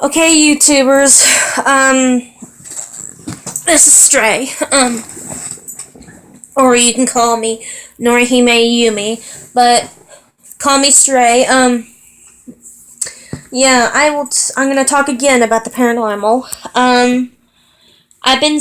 Okay, YouTubers, this is Stray, or you can call me Norihime Yumi, but call me Stray. Yeah, I'm gonna talk again about the paranormal. I've been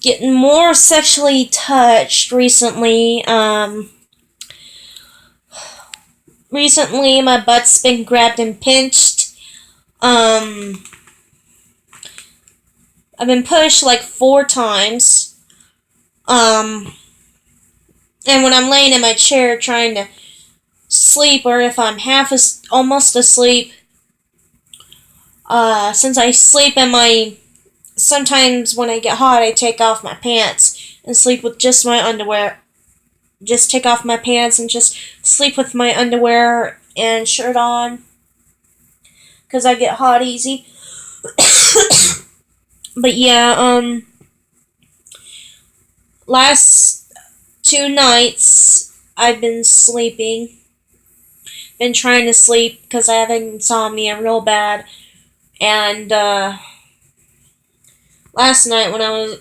getting more sexually touched recently. Recently my butt's been grabbed and pinched. I've been pushed like 4 times. And when I'm laying in my chair trying to sleep, or if I'm almost asleep, since I sleep in sometimes when I get hot, I take off my pants and sleep with just my underwear. Just take off my pants and just sleep with my underwear and shirt on, because I get hot easy. But yeah, last 2 nights I've been sleeping. Been trying to sleep because I have insomnia real bad. And last night I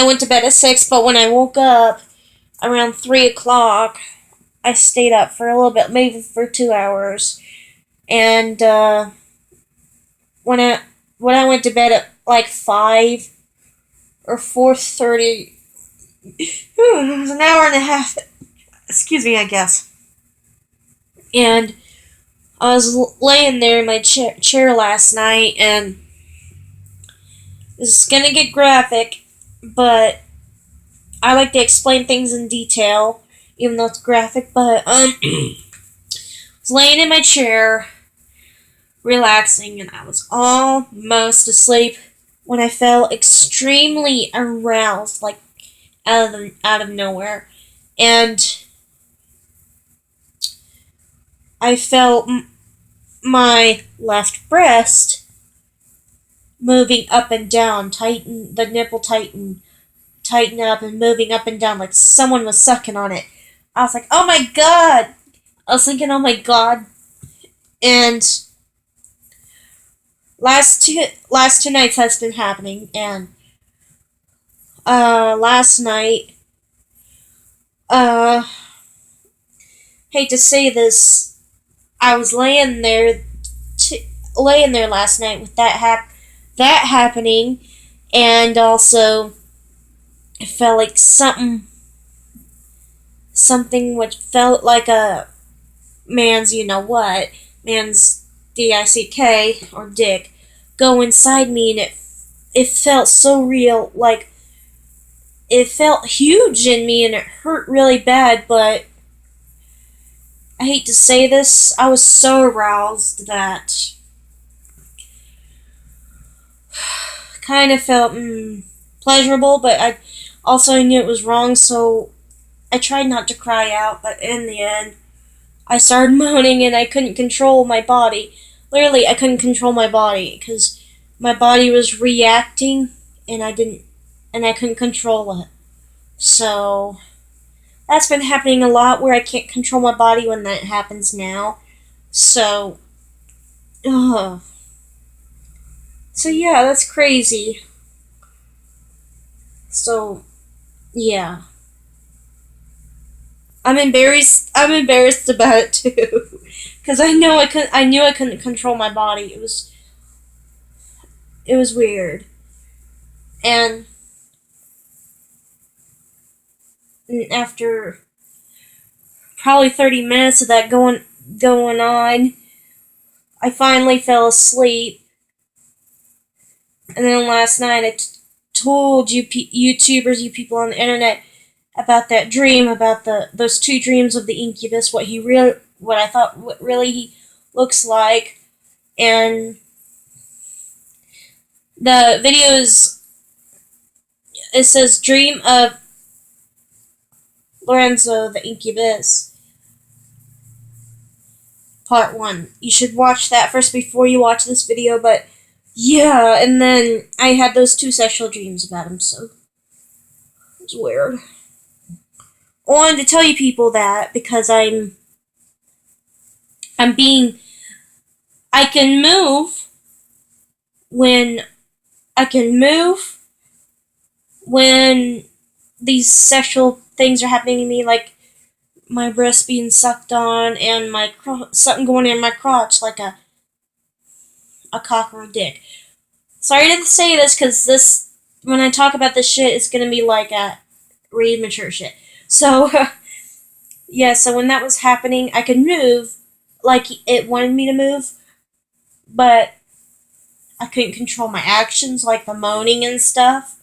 went to bed at 6, but when I woke up around 3 o'clock, I stayed up for a little bit, maybe for 2 hours. And when I went to bed at like 5 or 4:30, it was an hour and a half. Excuse me, I guess. And I was laying there in my chair last night, and this is gonna get graphic, but I like to explain things in detail, even though it's graphic. But I was laying in my chair, relaxing, and I was almost asleep when I felt extremely aroused, like out of nowhere, and I felt my left breast moving up and down, the nipple tighten up and moving up and down like someone was sucking on it. I was like, oh my god! I was thinking, oh my god. And last two nights has been happening, and last night, hate to say this, I was laying there last night with that happening, and also it felt like something which felt like a man's dick or dick go inside me, and it felt so real, like it felt huge in me, and it hurt really bad. But I hate to say this, I was so aroused that kind of felt pleasurable, but I also knew it was wrong, so I tried not to cry out. But in the end, I started moaning, and I couldn't control my body. Literally, I couldn't control my body because my body was reacting, and I couldn't control it. So that's been happening a lot, where I can't control my body when that happens now. So, ugh. So yeah, that's crazy. So, yeah. I'm embarrassed about it too. Cause I knew I couldn't control my body. It was weird. And after probably 30 minutes of that going on, I finally fell asleep. And then last night I told you YouTubers, you people on the internet, about that dream, about those 2 dreams of the Incubus, what I thought really he looks like. And the videos, it says Dream of Lorenzo the Incubus, Part 1. You should watch that first before you watch this video, but yeah, and then I had those 2 sexual dreams about him, so it was weird. I wanted to tell you people that because I'm being I can move when I can move when these sexual things are happening to me, like my breast being sucked on and my something going in my crotch like a cock or a dick. Sorry to say this, because this, when I talk about this shit, it's gonna be like a read mature shit. So, yeah, so when that was happening, I could move like it wanted me to move, but I couldn't control my actions, like the moaning and stuff.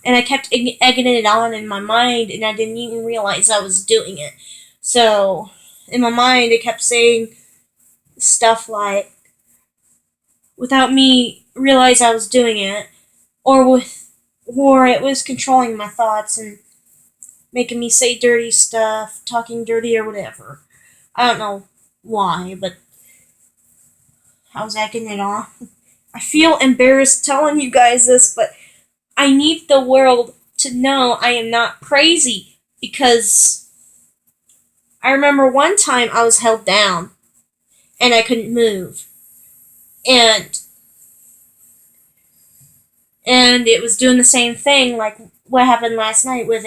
And I kept egging it on in my mind, and I didn't even realize I was doing it. So, in my mind, it kept saying stuff like, without me realize I was doing it, or it was controlling my thoughts and making me say dirty stuff, talking dirty or whatever. I don't know why, but I was egging it on. I feel embarrassed telling you guys this, but I need the world to know I am not crazy, because I remember one time I was held down and I couldn't move. And it was doing the same thing like what happened last night with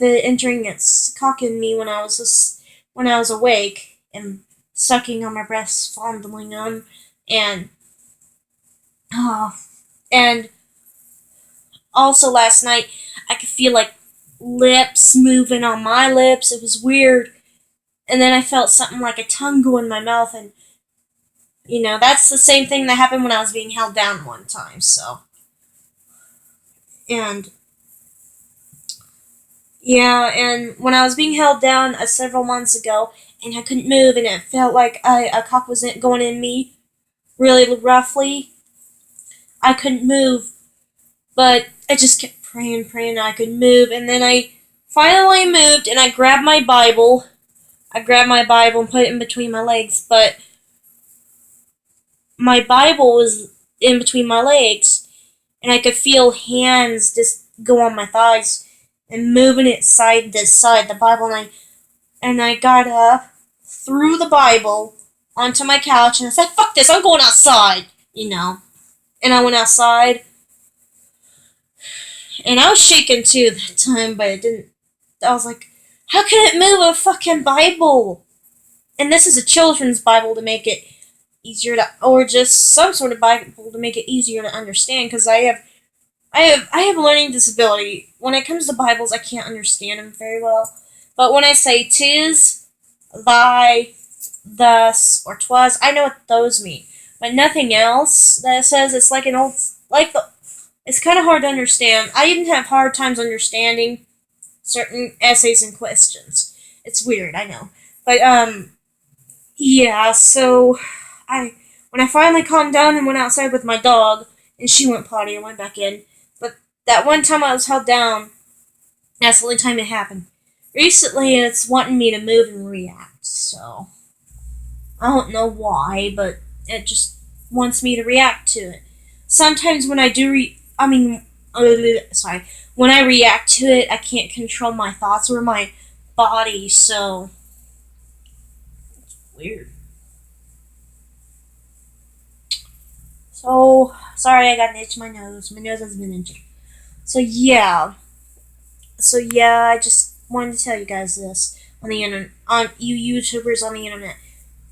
it entering its cock in me when I was awake and sucking on my breasts, fondling them, and and also last night I could feel like lips moving on my lips. It was weird. And then I felt something like a tongue go in my mouth, and that's the same thing that happened when I was being held down one time, so. And, yeah, and when I was being held down several months ago, and I couldn't move, and it felt like a cock was going in me really roughly, I couldn't move, but I just kept praying I could move, and then I finally moved, and I grabbed my Bible. I grabbed my Bible and put it in between my legs, but my Bible was in between my legs, and I could feel hands just go on my thighs and moving it side to side, the Bible, and I got up, threw the Bible onto my couch, and I said, "Fuck this, I'm going outside," And I went outside, and I was shaking too that time, but it didn't. I was like, how can it move a fucking Bible? And this is a children's Bible to make it easier to, or just some sort of Bible to make it easier to understand, because I have learning disability. When it comes to Bibles, I can't understand them very well. But when I say tis, thy, thus, or twas, I know what those mean. But nothing else that it says, it's like it's kind of hard to understand. I even have hard times understanding certain essays and questions. It's weird, I know. But, yeah, so when I finally calmed down and went outside with my dog, and she went potty and went back in, but that one time I was held down, that's the only time it happened. Recently, it's wanting me to move and react, so I don't know why, but it just wants me to react to it. Sometimes when I do when I react to it, I can't control my thoughts or my body, so it's weird. So, sorry I got an itch in my nose. My nose has been itching. So, yeah. I just wanted to tell you guys this on the internet, on you YouTubers on the internet.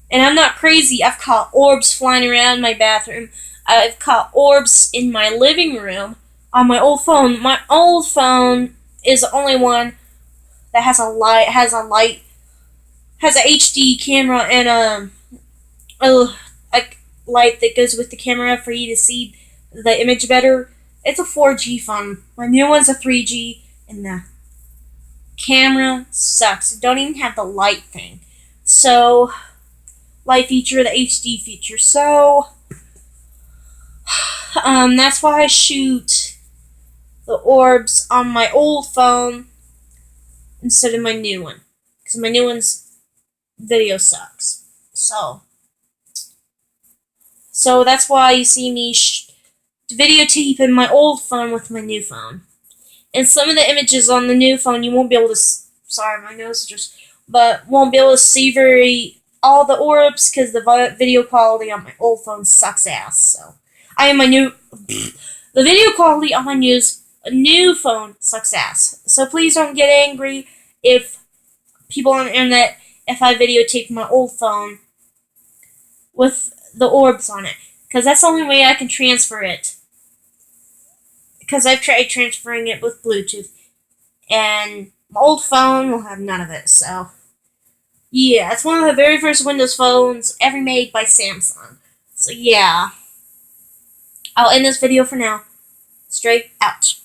And I'm not crazy. I've caught orbs flying around my bathroom. I've caught orbs in my living room on my old phone. My old phone is the only one that has a HD camera and a light that goes with the camera for you to see the image better. It's a 4G phone. My new one's a 3G, and the camera sucks. It don't even have the light thing. So, light feature, the HD feature. So, that's why I shoot the orbs on my old phone instead of my new one. Because my new one's video sucks. So that's why you see me videotaping my old phone with my new phone. And some of the images on the new phone you won't be able to. Sorry, my nose just. But won't be able to see very all the orbs because the video quality on my old phone sucks ass. So I am my new. The video quality on my new phone sucks ass. So please don't get angry if people on the internet if I videotape my old phone with the orbs on it, because that's the only way I can transfer it. Because I've tried transferring it with Bluetooth, and my old phone will have none of it. So yeah, it's one of the very first Windows phones ever made by Samsung. So yeah, I'll end this video for now. Straight out.